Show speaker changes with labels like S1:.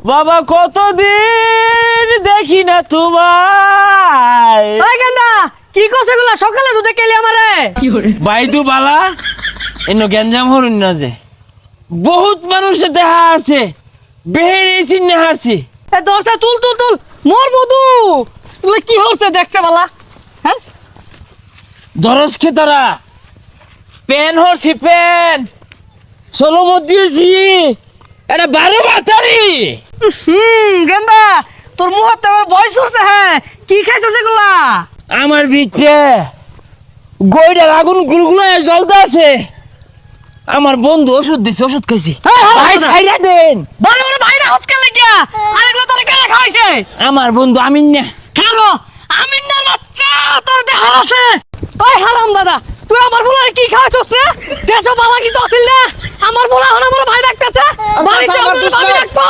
S1: বাবা কতদিন দেখি না তোমায়।
S2: ওই গেন্দা কি করছে গুলা সকালে দুধে কেলি আমারে
S1: বাইদু বালা এনো গ্যাঞ্জাম হরুন না যে বহুত মানুষের দেখা আছে বেহেরে চিন্নে হারছি।
S2: এ দরজা তুল তুল তুল মোর বধু তুই কি হচ্ছে দেখছে বালা হ্যাঁ
S1: দরস খেতারা পেন হরছি পেন ষোলো মধ্যে এটা 12 বাতারি।
S2: গেন্দা তোর মুহূর্তে আমার বয়স হচ্ছে হ্যাঁ কি খাইছিস এগুলা
S1: আমার ভিতরে গইডার আগুন গুলগুলো জ্বলতে আছে। আমার বন্ধু ওষুধ দিছে ওষুধ খাইছি। ভাই ছাইরা দেন
S2: বড় বড় ভাইরা হসকে লাগিয়া আরেগুলো তোর কেন খাইছে
S1: আমার বন্ধু আমিন না
S2: খালো আমিন না বাচ্চা তোর দেহা আছে ওই হারাম দাদা তুই আমার বলার কি খাইছস রে দেশো বালা কিছু আছিল না আমার বলা হন আমার ভাই ডাকতেছে বাড়িতে আমার ভাই ডাকবো